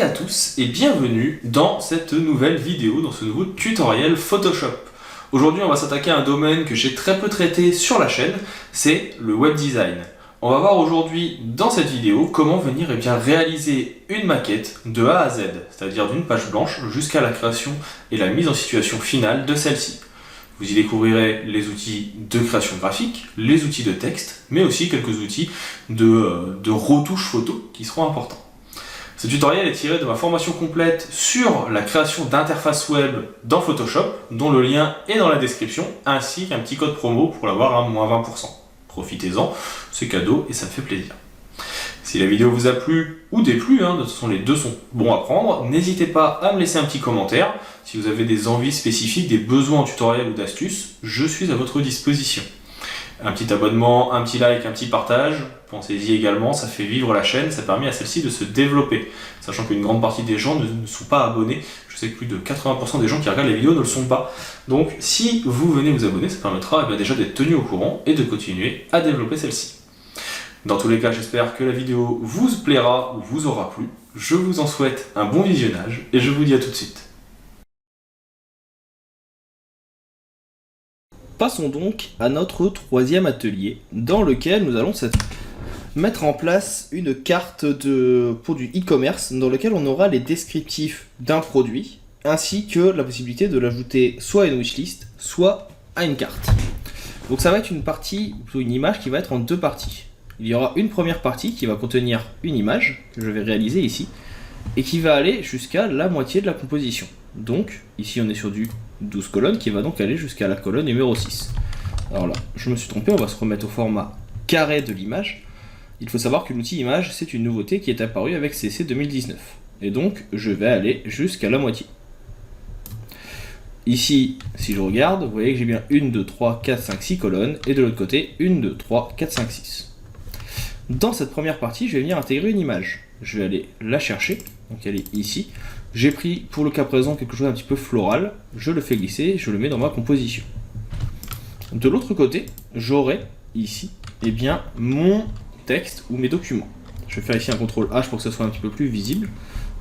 à tous et bienvenue dans cette nouvelle vidéo, dans ce nouveau tutoriel Photoshop. Aujourd'hui on va s'attaquer à un domaine que j'ai très peu traité sur la chaîne, c'est le web design. On va voir aujourd'hui dans cette vidéo comment venir réaliser une maquette de A à Z, c'est-à-dire d'une page blanche jusqu'à la création et la mise en situation finale de celle-ci. Vous y découvrirez les outils de création graphique, les outils de texte, mais aussi quelques outils de retouche photo qui seront importants. Ce tutoriel est tiré de ma formation complète sur la création d'interfaces web dans Photoshop, dont le lien est dans la description, ainsi qu'un petit code promo pour l'avoir à moins 20%. Profitez-en, c'est cadeau et ça me fait plaisir. Si la vidéo vous a plu ou déplu, de toute façon les deux sont bons à prendre, n'hésitez pas à me laisser un petit commentaire. Si vous avez des envies spécifiques, des besoins en tutoriel ou d'astuces, je suis à votre disposition. Un petit abonnement, un petit like, un petit partage, pensez-y également, ça fait vivre la chaîne, ça permet à celle-ci de se développer. Sachant qu'une grande partie des gens ne sont pas abonnés, je sais que plus de 80% des gens qui regardent les vidéos ne le sont pas. Donc si vous venez vous abonner, ça permettra déjà d'être tenu au courant et de continuer à développer celle-ci. Dans tous les cas, j'espère que la vidéo vous plaira ou vous aura plu. Je vous en souhaite un bon visionnage et je vous dis à tout de suite. Passons donc à notre troisième atelier, dans lequel nous allons mettre en place une carte pour du e-commerce, dans lequel on aura les descriptifs d'un produit, ainsi que la possibilité de l'ajouter soit à une wishlist, soit à une carte. Donc ça va être une partie, plutôt une image qui va être en deux parties. Il y aura une première partie qui va contenir une image, que je vais réaliser ici, et qui va aller jusqu'à la moitié de la composition. Donc, ici on est sur du 12 colonnes, qui va donc aller jusqu'à la colonne numéro 6. Alors là, je me suis trompé, on va se remettre au format carré de l'image. Il faut savoir que l'outil image, c'est une nouveauté qui est apparue avec CC 2019. Et donc, je vais aller jusqu'à la moitié. Ici, si je regarde, vous voyez que j'ai bien 1, 2, 3, 4, 5, 6 colonnes, et de l'autre côté, 1, 2, 3, 4, 5, 6. Dans cette première partie, je vais venir intégrer une image. Je vais aller la chercher, donc elle est ici. J'ai pris pour le cas présent quelque chose d'un petit peu floral, je le fais glisser, je le mets dans ma composition. De l'autre côté, j'aurai ici mon texte ou mes documents. Je vais faire ici un CTRL H pour que ça soit un petit peu plus visible.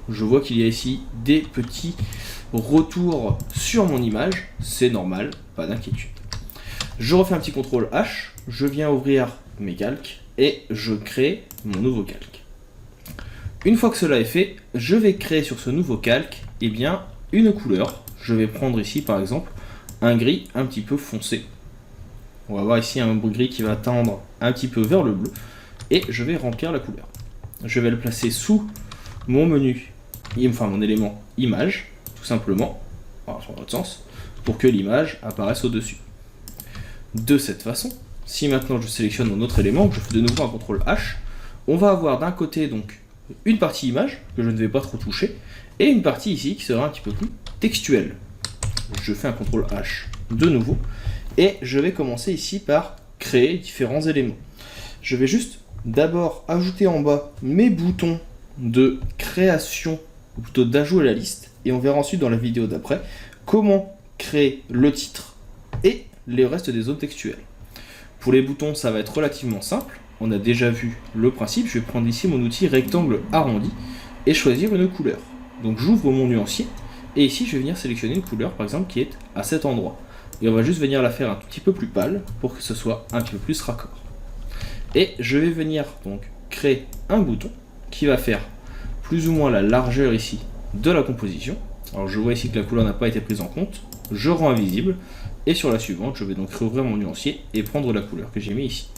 Je vois qu'il y a ici des petits retours sur mon image, c'est normal, pas d'inquiétude. Je refais un petit CTRL H, je viens ouvrir mes calques et je crée mon nouveau calque. Une fois que cela est fait, je vais créer sur ce nouveau calque une couleur. Je vais prendre ici par exemple un gris un petit peu foncé. On va voir ici un gris qui va tendre un petit peu vers le bleu et je vais remplir la couleur. Je vais le placer sous mon menu, mon élément image, tout simplement, sur l'autre sens, pour que l'image apparaisse au-dessus. De cette façon, si maintenant je sélectionne mon autre élément, que je fais de nouveau un CTRL H, on va avoir d'un côté donc une partie image, que je ne vais pas trop toucher, et une partie ici qui sera un petit peu plus textuelle. Je fais un CTRL H de nouveau, et je vais commencer ici par créer différents éléments. Je vais juste d'abord ajouter en bas mes boutons de création, ou plutôt d'ajout à la liste, et on verra ensuite dans la vidéo d'après comment créer le titre et les restes des zones textuelles. Pour les boutons, ça va être relativement simple. On a déjà vu le principe. Je vais prendre ici mon outil rectangle arrondi et choisir une couleur. Donc j'ouvre mon nuancier et ici je vais venir sélectionner une couleur par exemple qui est à cet endroit. Et on va juste venir la faire un tout petit peu plus pâle pour que ce soit un petit peu plus raccord. Et je vais venir donc créer un bouton qui va faire plus ou moins la largeur ici de la composition. Alors je vois ici que la couleur n'a pas été prise en compte. Je rends invisible. Et sur la suivante, je vais donc réouvrir mon nuancier et prendre la couleur que j'ai mis ici.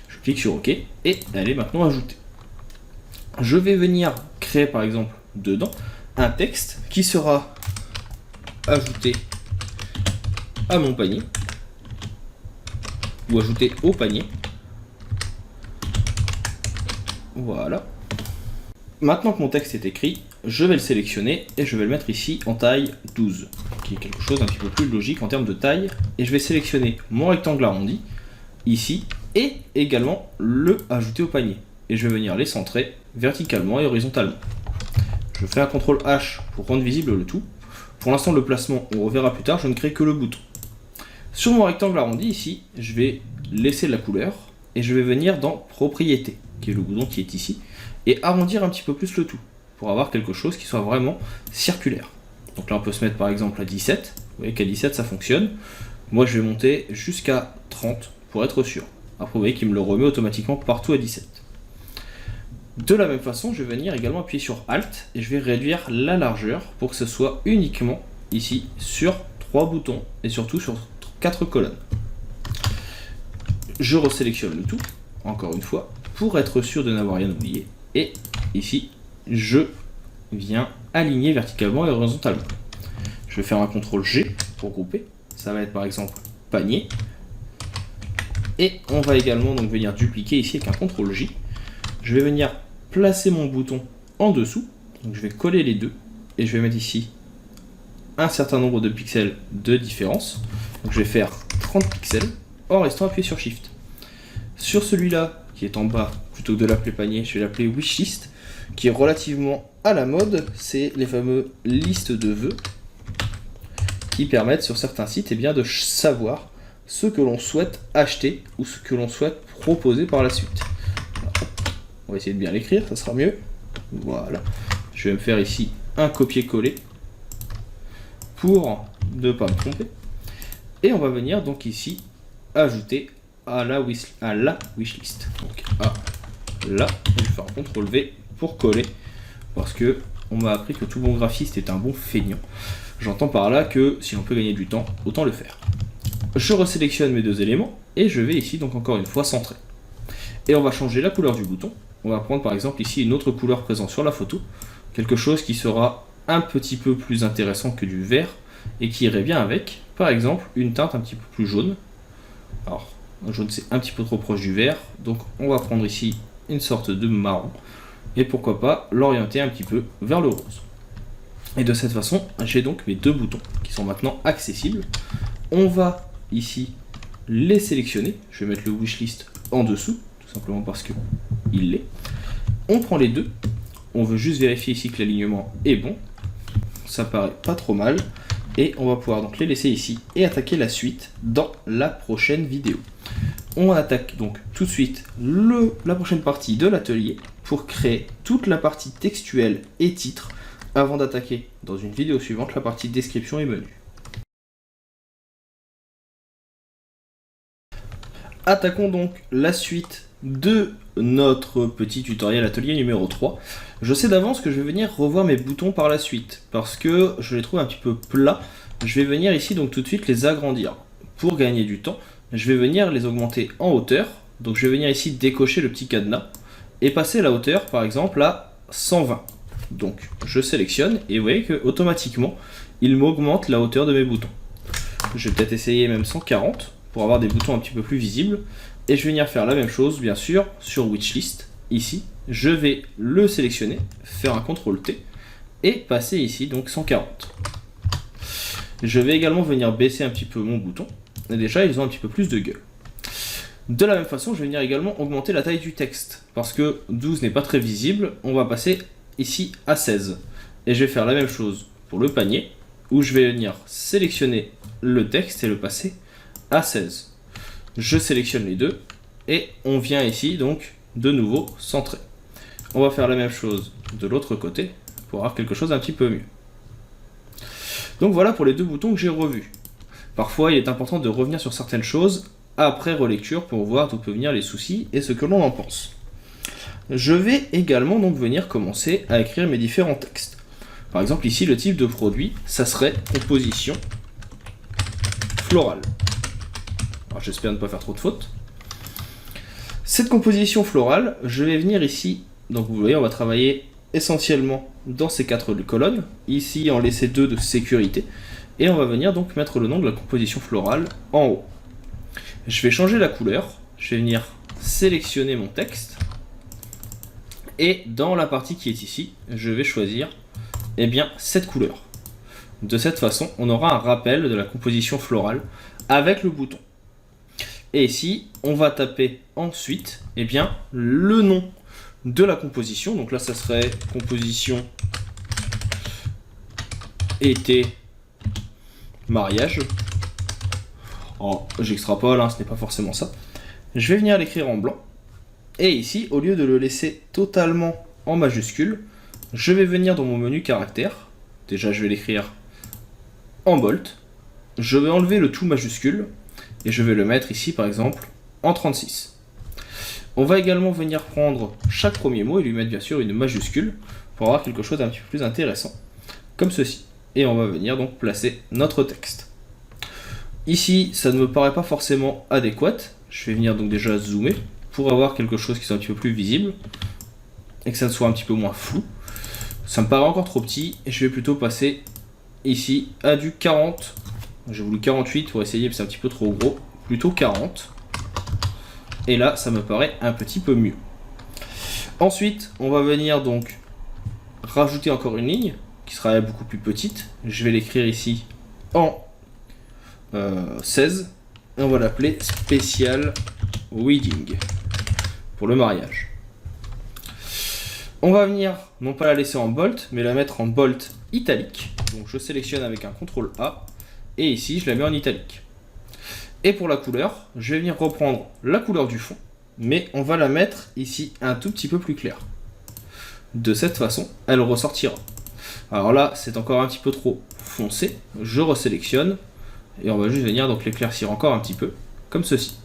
Je clique sur OK et elle est maintenant ajoutée. Je vais venir créer par exemple dedans un texte qui sera ajouté à mon panier ou ajouté au panier. Voilà. Maintenant que mon texte est écrit, je vais le sélectionner et je vais le mettre ici en taille 12, qui est quelque chose d'un petit peu plus logique en termes de taille. Et je vais sélectionner mon rectangle arrondi, ici, et également le ajouter au panier. Et je vais venir les centrer verticalement et horizontalement. Je fais un CTRL H pour rendre visible le tout. Pour l'instant, le placement, on reverra plus tard, je ne crée que le bouton. Sur mon rectangle arrondi, ici, je vais laisser la couleur et je vais venir dans Propriétés, qui est le bouton qui est ici, et arrondir un petit peu plus le tout. pour avoir quelque chose qui soit vraiment circulaire. Donc là on peut se mettre par exemple à 17, vous voyez qu'à 17 ça fonctionne. Moi je vais monter jusqu'à 30 pour être sûr. Après vous voyez qu'il me le remet automatiquement partout à 17. De la même façon, je vais venir également appuyer sur Alt et je vais réduire la largeur pour que ce soit uniquement ici sur 3 boutons et surtout sur 4 colonnes. Je resélectionne le tout, encore une fois, pour être sûr de n'avoir rien oublié. Et ici, je viens aligner verticalement et horizontalement. Je vais faire un CTRL G pour grouper. Ça va être par exemple panier. Et on va également donc venir dupliquer ici avec un CTRL J. Je vais venir placer mon bouton en dessous. Donc je vais coller les deux. Et je vais mettre ici un certain nombre de pixels de différence. Donc je vais faire 30 pixels en restant appuyé sur Shift. Sur celui-là, qui est en bas, plutôt que de l'appeler panier, je vais l'appeler wishlist, qui est relativement à la mode. C'est les fameux listes de vœux qui permettent sur certains sites de savoir ce que l'on souhaite acheter ou ce que l'on souhaite proposer par la suite. On va essayer de bien l'écrire, ça sera mieux. Voilà. Je vais me faire ici un copier-coller pour ne pas me tromper. Et on va venir donc ici ajouter à la wishlist. Donc à là, je vais faire un CTRL V pour coller parce que on m'a appris que tout bon graphiste est un bon feignant. J'entends par là que si on peut gagner du temps, autant le faire. Je resélectionne mes deux éléments et je vais ici donc encore une fois centrer. Et on va changer la couleur du bouton. On va prendre par exemple ici une autre couleur présente sur la photo, quelque chose qui sera un petit peu plus intéressant que du vert et qui irait bien avec, par exemple, une teinte un petit peu plus jaune. Alors, le jaune c'est un petit peu trop proche du vert, donc on va prendre ici une sorte de marron et pourquoi pas l'orienter un petit peu vers le rose. Et de cette façon, j'ai donc mes deux boutons qui sont maintenant accessibles. On va ici les sélectionner. Je vais mettre le wishlist en dessous, tout simplement parce que il l'est. On prend les deux. On veut juste vérifier ici que l'alignement est bon. Ça paraît pas trop mal. Et on va pouvoir donc les laisser ici et attaquer la suite dans la prochaine vidéo. On attaque donc tout de suite la prochaine partie de l'atelier pour créer toute la partie textuelle et titre avant d'attaquer dans une vidéo suivante la partie description et menu. Attaquons donc la suite de notre petit tutoriel atelier numéro 3. Je sais d'avance que je vais venir revoir mes boutons par la suite parce que je les trouve un petit peu plats. Je vais venir ici donc tout de suite les agrandir. Pour gagner du temps, je vais venir les augmenter en hauteur. Donc je vais venir ici décocher le petit cadenas et passer la hauteur par exemple à 120. Donc je sélectionne et vous voyez que automatiquement il m'augmente la hauteur de mes boutons. Je vais peut-être essayer même 140 pour avoir des boutons un petit peu plus visibles. Et je vais venir faire la même chose bien sûr sur wishlist. Ici, je vais le sélectionner, faire un CTRL T et passer ici donc 140. Je vais également venir baisser un petit peu mon bouton. Et déjà ils ont un petit peu plus de gueule. De la même façon, je vais venir également augmenter la taille du texte. Parce que 12 n'est pas très visible, on va passer ici à 16. Et je vais faire la même chose pour le panier, où je vais venir sélectionner le texte et le passer à 16. Je sélectionne les deux, et on vient ici donc de nouveau centrer. On va faire la même chose de l'autre côté, pour avoir quelque chose un petit peu mieux. Donc voilà pour les deux boutons que j'ai revus. Parfois, il est important de revenir sur certaines choses après relecture pour voir d'où peuvent venir les soucis et ce que l'on en pense. Je vais également donc venir commencer à écrire mes différents textes. Par exemple ici, le type de produit, ça serait composition florale. Alors j'espère ne pas faire trop de fautes. Cette composition florale, je vais venir ici, donc vous voyez, on va travailler essentiellement dans ces 4 colonnes. Ici, on laissait 2 de sécurité. Et on va venir donc mettre le nom de la composition florale en haut. Je vais changer la couleur. Je vais venir sélectionner mon texte. Et dans la partie qui est ici, je vais choisir cette couleur. De cette façon, on aura un rappel de la composition florale avec le bouton. Et ici, on va taper ensuite le nom de la composition. Donc là, ça serait composition été mariage. Oh, j'extrapole, ce n'est pas forcément ça. Je vais venir l'écrire en blanc. Et ici, au lieu de le laisser totalement en majuscule, je vais venir dans mon menu caractère. Déjà, je vais l'écrire en bold. Je vais enlever le tout majuscule et je vais le mettre ici, par exemple, en 36. On va également venir prendre chaque premier mot et lui mettre bien sûr une majuscule pour avoir quelque chose d'un petit peu plus intéressant, comme ceci. Et on va venir donc placer notre texte. Ici, ça ne me paraît pas forcément adéquat. Je vais venir donc déjà zoomer pour avoir quelque chose qui soit un petit peu plus visible et que ça ne soit un petit peu moins flou. Ça me paraît encore trop petit et je vais plutôt passer ici à du 40. J'ai voulu 48 pour essayer, mais c'est un petit peu trop gros. Plutôt 40. Et là, ça me paraît un petit peu mieux. Ensuite, on va venir donc rajouter encore une ligne qui sera beaucoup plus petite. Je vais l'écrire ici en 16. Et on va l'appeler Special Wedding pour le mariage. On va venir, non pas la laisser en bold, mais la mettre en bold italique. Donc je sélectionne avec un CTRL A. Et ici, je la mets en italique. Et pour la couleur, je vais venir reprendre la couleur du fond, mais on va la mettre ici un tout petit peu plus claire. De cette façon, elle ressortira. Alors là, c'est encore un petit peu trop foncé. Je resélectionne et on va juste venir donc l'éclaircir encore un petit peu, comme ceci.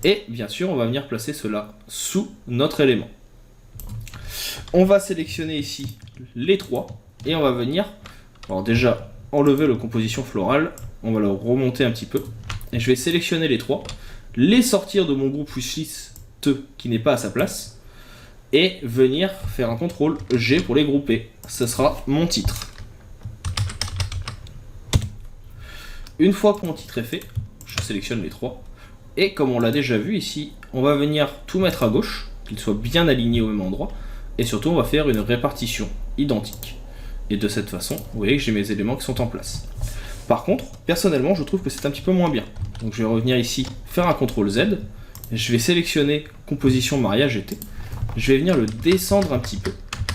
Et bien sûr, on va venir placer cela sous notre élément. On va sélectionner ici les trois et on va venir, alors déjà, enlever le composition florale. On va le remonter un petit peu. Et je vais sélectionner les trois, les sortir de mon groupe wishlist qui n'est pas à sa place, et venir faire un CTRL G pour les grouper. Ce sera mon titre. Une fois que mon titre est fait, je sélectionne les trois, et comme on l'a déjà vu ici, on va venir tout mettre à gauche, qu'il soit bien aligné au même endroit, et surtout on va faire une répartition identique. Et de cette façon, vous voyez que j'ai mes éléments qui sont en place. Par contre, personnellement, je trouve que c'est un petit peu moins bien. Donc je vais revenir ici, faire un CTRL Z, je vais sélectionner composition mariage été, je vais venir le descendre un petit peu.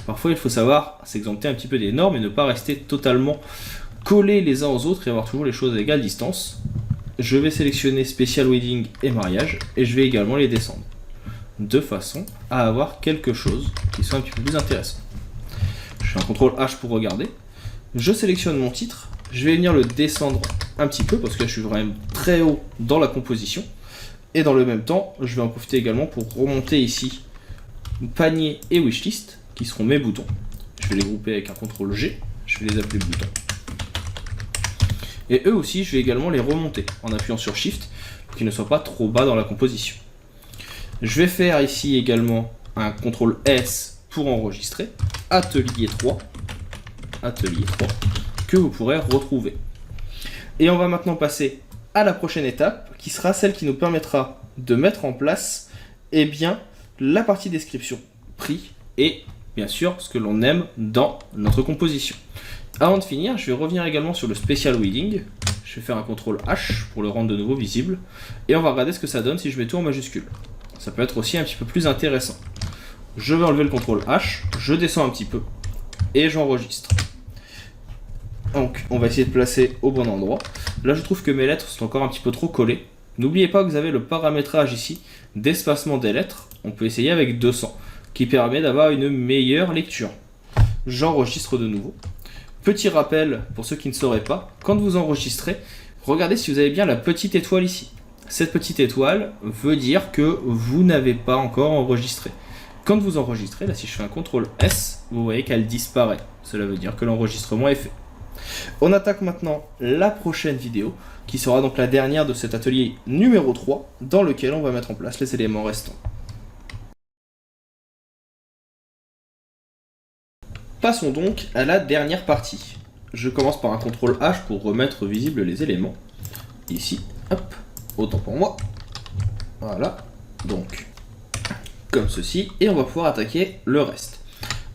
Parfois il faut savoir s'exempter un petit peu des normes et ne pas rester totalement collés les uns aux autres et avoir toujours les choses à égale distance. Je vais sélectionner Special Wedding et mariage et je vais également les descendre. De façon à avoir quelque chose qui soit un petit peu plus intéressant. Je fais un CTRL H pour regarder. Je sélectionne mon titre. Je vais venir le descendre un petit peu parce que je suis vraiment très haut dans la composition. Et dans le même temps, je vais en profiter également pour remonter ici panier et wishlist qui seront mes boutons. Je vais les grouper avec un CTRL G. Je vais les appeler boutons. Et eux aussi, je vais également les remonter en appuyant sur Shift pour qu'ils ne soient pas trop bas dans la composition. Je vais faire ici également un CTRL S pour enregistrer. Atelier 3. Atelier 3. Que vous pourrez retrouver. Et on va maintenant passer à la prochaine étape, qui sera celle qui nous permettra de mettre en place la partie description, prix, et bien sûr ce que l'on aime dans notre composition. Avant de finir, je vais revenir également sur le Special Wedding. Je vais faire un CTRL H pour le rendre de nouveau visible, et on va regarder ce que ça donne si je mets tout en majuscule. Ça peut être aussi un petit peu plus intéressant. Je vais enlever le CTRL H, je descends un petit peu, et j'enregistre. Donc on va essayer de placer au bon endroit. Là je trouve que mes lettres sont encore un petit peu trop collées. N'oubliez pas que vous avez le paramétrage ici d'espacement des lettres. On peut essayer avec 200 qui permet d'avoir une meilleure lecture. J'enregistre de nouveau. Petit rappel pour ceux qui ne sauraient pas, quand vous enregistrez, regardez si vous avez bien la petite étoile ici. Cette petite étoile veut dire que vous n'avez pas encore enregistré. Quand vous enregistrez, là si je fais un CTRL S, vous voyez qu'elle disparaît. Cela veut dire que l'enregistrement est fait. On attaque maintenant la prochaine vidéo, qui sera donc la dernière de cet atelier numéro 3, dans lequel on va mettre en place les éléments restants. Passons donc à la dernière partie. Je commence par un CTRL H pour remettre visibles les éléments. Ici, hop, autant pour moi. Voilà, donc, comme ceci, et on va pouvoir attaquer le reste.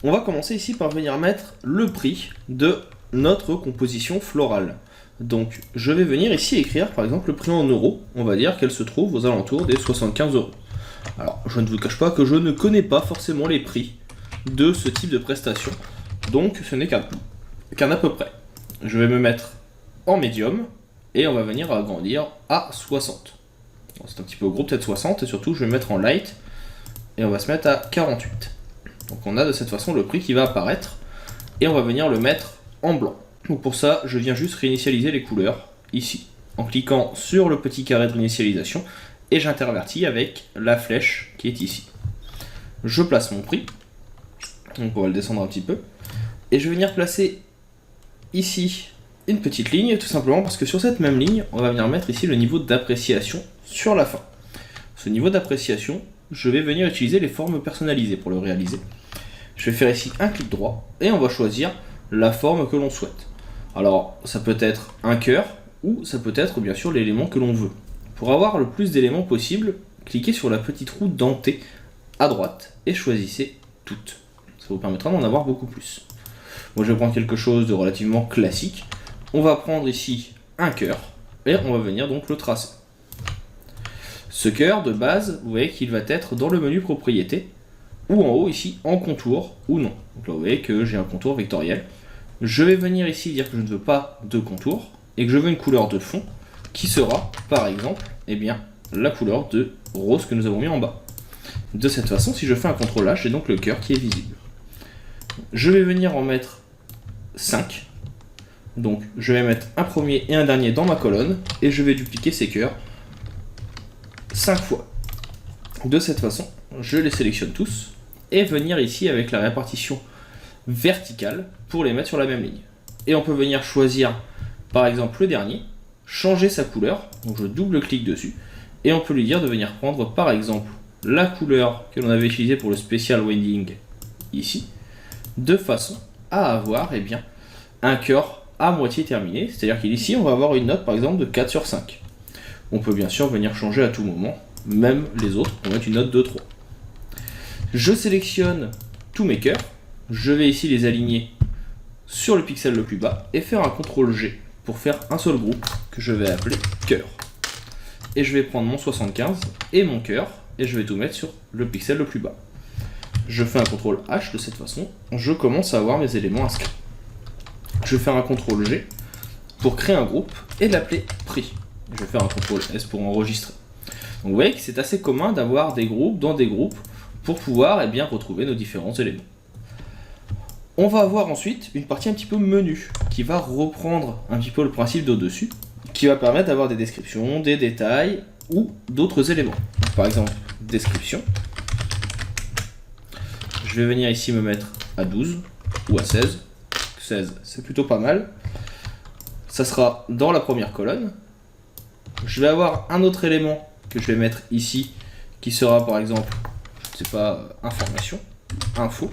On va commencer ici par venir mettre le prix de notre composition florale. Donc je vais venir ici écrire par exemple le prix en euros. On va dire qu'elle se trouve aux alentours des 75 euros. Alors je ne vous cache pas que je ne connais pas forcément les prix de ce type de prestation, donc ce n'est qu'un à peu près. Je vais me mettre en médium et on va venir agrandir à 60. C'est un petit peu gros, peut-être 60, et surtout je vais me mettre en light et on va se mettre à 48. Donc on a de cette façon le prix qui va apparaître et on va venir le mettre en blanc. Donc pour ça, je viens juste réinitialiser les couleurs ici en cliquant sur le petit carré de réinitialisation et j'intervertis avec la flèche qui est ici. Je place mon prix, donc on va le descendre un petit peu et je vais venir placer ici une petite ligne tout simplement parce que sur cette même ligne, on va venir mettre ici le niveau d'appréciation sur la fin. Ce niveau d'appréciation, je vais venir utiliser les formes personnalisées pour le réaliser. Je vais faire ici un clic droit et on va choisir la forme que l'on souhaite. Alors ça peut être un cœur ou ça peut être bien sûr l'élément que l'on veut. Pour avoir le plus d'éléments possible, cliquez sur la petite roue dentée à droite et choisissez toutes. Ça vous permettra d'en avoir beaucoup plus. Moi je vais prendre quelque chose de relativement classique. On va prendre ici un cœur et on va venir donc le tracer. Ce cœur de base, vous voyez qu'il va être dans le menu propriété ou en haut ici en contour ou non. Donc là vous voyez que j'ai un contour vectoriel. Je vais venir ici dire que je ne veux pas de contour et que je veux une couleur de fond qui sera par exemple la couleur de rose que nous avons mis en bas. De cette façon, si je fais un CTRL H, j'ai donc le cœur qui est visible. Je vais venir en mettre 5. Donc je vais mettre un premier et un dernier dans ma colonne et je vais dupliquer ces cœurs 5 fois. De cette façon, je les sélectionne tous et venir ici avec la répartition verticale pour les mettre sur la même ligne. Et on peut venir choisir par exemple le dernier, changer sa couleur, donc je double-clique dessus et on peut lui dire de venir prendre par exemple la couleur que l'on avait utilisée pour le Special Winding ici, de façon à avoir un cœur à moitié terminé, c'est-à-dire qu'ici on va avoir une note par exemple de 4 sur 5. On peut bien sûr venir changer à tout moment, même les autres pour mettre une note de 3. Je sélectionne tous mes cœurs, je vais ici les aligner sur le pixel le plus bas et faire un CTRL G pour faire un seul groupe que je vais appeler cœur. Et je vais prendre mon 75 et mon cœur et je vais tout mettre sur le pixel le plus bas. Je fais un CTRL H de cette façon, je commence à avoir mes éléments inscrits. Je vais faire un CTRL G pour créer un groupe et l'appeler prix. Je vais faire un CTRL S pour enregistrer. Donc vous voyez que c'est assez commun d'avoir des groupes dans des groupes pour pouvoir retrouver nos différents éléments. On va avoir ensuite une partie un petit peu menu qui va reprendre un petit peu le principe d'au-dessus, qui va permettre d'avoir des descriptions, des détails ou d'autres éléments. Donc, par exemple, description. Je vais venir ici me mettre à 12 ou à 16. 16, c'est plutôt pas mal. Ça sera dans la première colonne. Je vais avoir un autre élément que je vais mettre ici qui sera par exemple, je sais pas, information, info.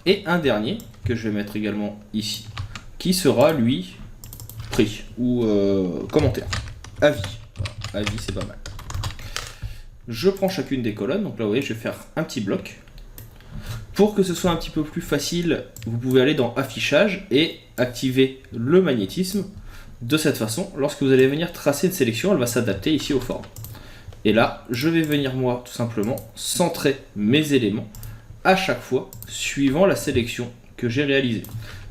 Et un dernier que je vais mettre également ici qui sera lui prix ou commentaire, avis. Voilà, avis c'est pas mal. Je prends chacune des colonnes, donc là vous voyez je vais faire un petit bloc. Pour que ce soit un petit peu plus facile, vous pouvez aller dans affichage et activer le magnétisme. De cette façon, lorsque vous allez venir tracer une sélection, elle va s'adapter ici aux formes. Et là, je vais venir moi tout simplement centrer mes éléments à chaque fois suivant la sélection que j'ai réalisée.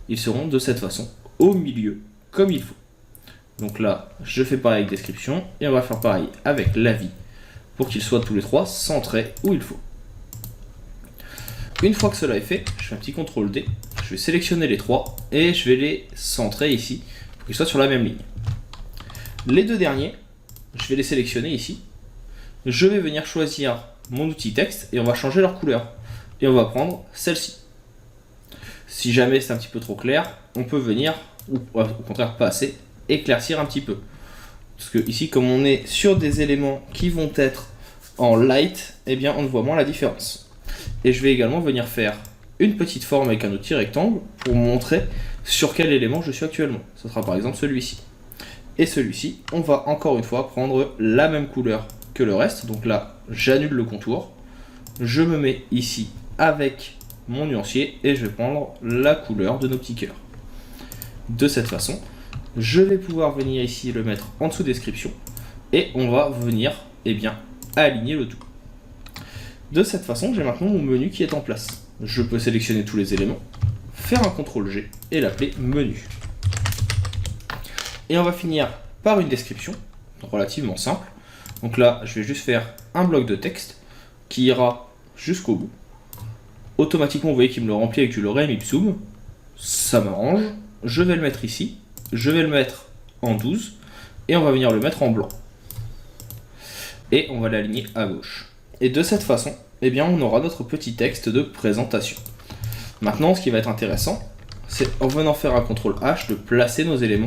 Ils seront de cette façon au milieu comme il faut. Donc là, je fais pareil avec description et on va faire pareil avec l'avis pour qu'ils soient tous les trois centrés où il faut. Une fois que cela est fait, je fais un petit CTRL D, je vais sélectionner les trois et je vais les centrer ici pour qu'ils soient sur la même ligne. Les deux derniers, je vais les sélectionner ici. Je vais venir choisir mon outil texte et on va changer leur couleur. Et on va prendre celle-ci. Si jamais c'est un petit peu trop clair, on peut venir, ou au contraire pas assez, éclaircir un petit peu. Parce que ici, comme on est sur des éléments qui vont être en light, on voit moins la différence. Et je vais également venir faire une petite forme avec un outil rectangle pour montrer sur quel élément je suis actuellement. Ce sera par exemple celui-ci. Et celui-ci, on va encore une fois prendre la même couleur que le reste. Donc là, j'annule le contour. Je me mets ici avec mon nuancier et je vais prendre la couleur de nos petits cœurs. De cette façon, je vais pouvoir venir ici le mettre en dessous description et on va venir aligner le tout. De cette façon, j'ai maintenant mon menu qui est en place. Je peux sélectionner tous les éléments, faire un CTRL G et l'appeler menu. Et on va finir par une description relativement simple. Donc là, je vais juste faire un bloc de texte qui ira jusqu'au bout. Automatiquement, vous voyez qu'il me le remplit avec du lorem ipsum. Ça m'arrange. Je vais le mettre ici. Je vais le mettre en 12. Et on va venir le mettre en blanc. Et on va l'aligner à gauche. Et de cette façon, eh bien, on aura notre petit texte de présentation. Maintenant, ce qui va être intéressant, c'est en venant faire un CTRL H de placer nos éléments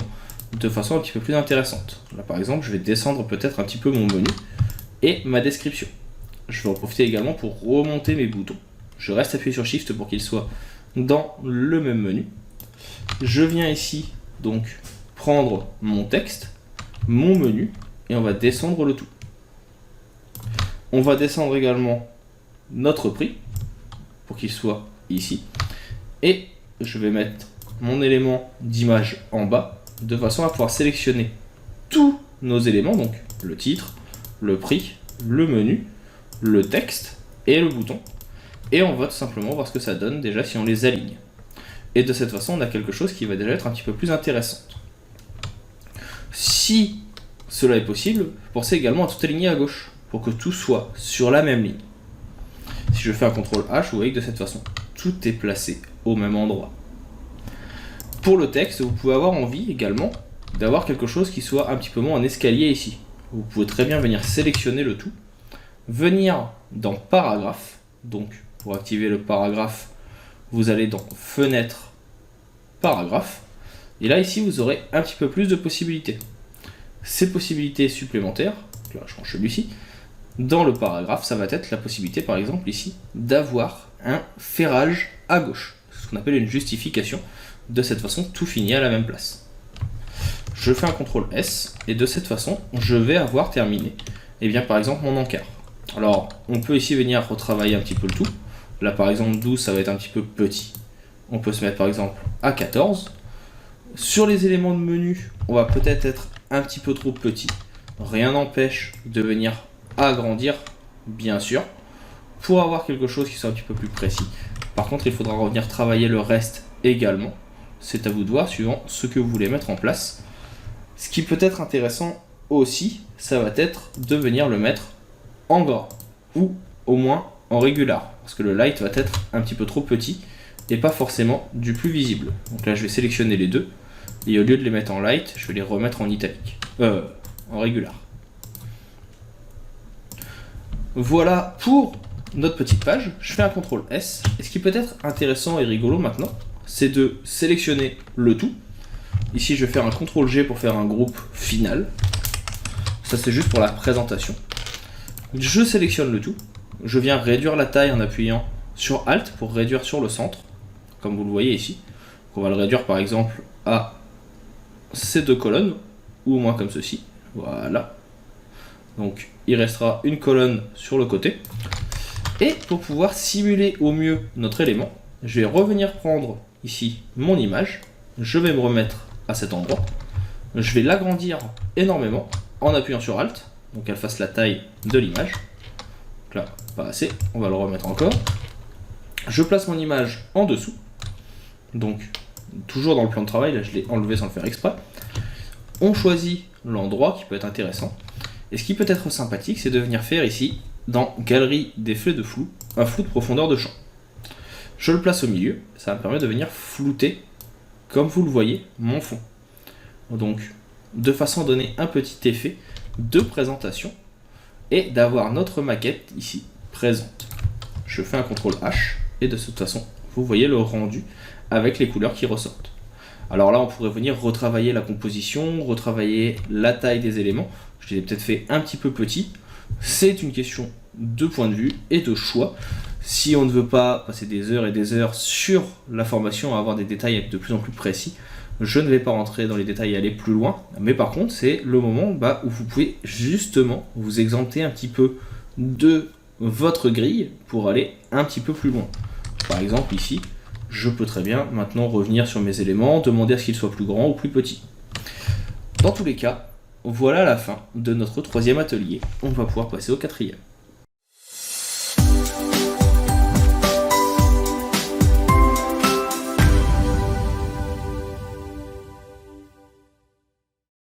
de façon un petit peu plus intéressante. Là, par exemple, je vais descendre peut-être un petit peu mon menu et ma description. Je vais en profiter également pour remonter mes boutons. Je reste appuyé sur Shift pour qu'ils soient dans le même menu. Je viens ici, donc, prendre mon texte, mon menu, et on va descendre le tout. On va descendre également notre prix, pour qu'il soit ici. Et je vais mettre mon élément d'image en bas, de façon à pouvoir sélectionner tous nos éléments, donc le titre, le prix, le menu, le texte et le bouton. Et on va tout simplement voir ce que ça donne déjà si on les aligne. Et de cette façon, on a quelque chose qui va déjà être un petit peu plus intéressant. Si cela est possible, pensez également à tout aligner à gauche, pour que tout soit sur la même ligne. Si je fais un CTRL H, vous voyez que de cette façon, tout est placé au même endroit. Pour le texte, vous pouvez avoir envie également d'avoir quelque chose qui soit un petit peu moins en escalier ici. Vous pouvez très bien venir sélectionner le tout, venir dans paragraphe, donc pour activer le paragraphe, vous allez dans fenêtre, paragraphe, et là ici vous aurez un petit peu plus de possibilités. Ces possibilités supplémentaires, là je prends celui-ci, dans le paragraphe, ça va être la possibilité par exemple ici d'avoir un ferrage à gauche, ce qu'on appelle une justification. De cette façon, tout finit à la même place. Je fais un CTRL S et de cette façon, je vais avoir terminé, et bien par exemple mon encart. Alors, on peut ici venir retravailler un petit peu le tout. Là par exemple 12, ça va être un petit peu petit. On peut se mettre par exemple à 14. Sur les éléments de menu, on va peut-être être un petit peu trop petit. Rien n'empêche de venir agrandir, bien sûr, pour avoir quelque chose qui soit un petit peu plus précis. Par contre, il faudra revenir travailler le reste également. C'est à vous de voir, suivant ce que vous voulez mettre en place. Ce qui peut être intéressant aussi, ça va être de venir le mettre en gras, ou au moins en régular, parce que le light va être un petit peu trop petit, et pas forcément du plus visible. Donc là, je vais sélectionner les deux, et au lieu de les mettre en light, je vais les remettre en italique, en régular. Voilà pour notre petite page. Je fais un CTRL S, et ce qui peut être intéressant et rigolo maintenant, c'est de sélectionner le tout. Ici, je vais faire un CTRL G pour faire un groupe final. Ça, c'est juste pour la présentation. Je sélectionne le tout. Je viens réduire la taille en appuyant sur Alt pour réduire sur le centre, comme vous le voyez ici. Donc, on va le réduire par exemple à ces deux colonnes, ou au moins comme ceci. Voilà. Donc, il restera une colonne sur le côté. Et pour pouvoir simuler au mieux notre élément, je vais revenir prendre ici mon image, je vais me remettre à cet endroit, je vais l'agrandir énormément en appuyant sur Alt, donc qu'elle fasse la taille de l'image. Là, pas assez, on va le remettre encore. Je place mon image en dessous, donc toujours dans le plan de travail, là je l'ai enlevé sans le faire exprès. On choisit l'endroit qui peut être intéressant, et ce qui peut être sympathique, c'est de venir faire ici, dans Galerie des flux de flou, un flou de profondeur de champ. Je le place au milieu, ça me permet de venir flouter, comme vous le voyez, mon fond. Donc, de façon à donner un petit effet de présentation et d'avoir notre maquette ici présente. Je fais un CTRL H et de cette façon, vous voyez le rendu avec les couleurs qui ressortent. Alors là, on pourrait venir retravailler la composition, retravailler la taille des éléments. Je l'ai peut-être fait un petit peu petit. C'est une question de point de vue et de choix. Si on ne veut pas passer des heures et des heures sur la formation à avoir des détails de plus en plus précis, je ne vais pas rentrer dans les détails et aller plus loin. Mais par contre, c'est le moment où vous pouvez justement vous exempter un petit peu de votre grille pour aller un petit peu plus loin. Par exemple ici, je peux très bien maintenant revenir sur mes éléments, demander à ce qu'ils soient plus grands ou plus petits. Dans tous les cas, voilà la fin de notre troisième atelier. On va pouvoir passer au quatrième.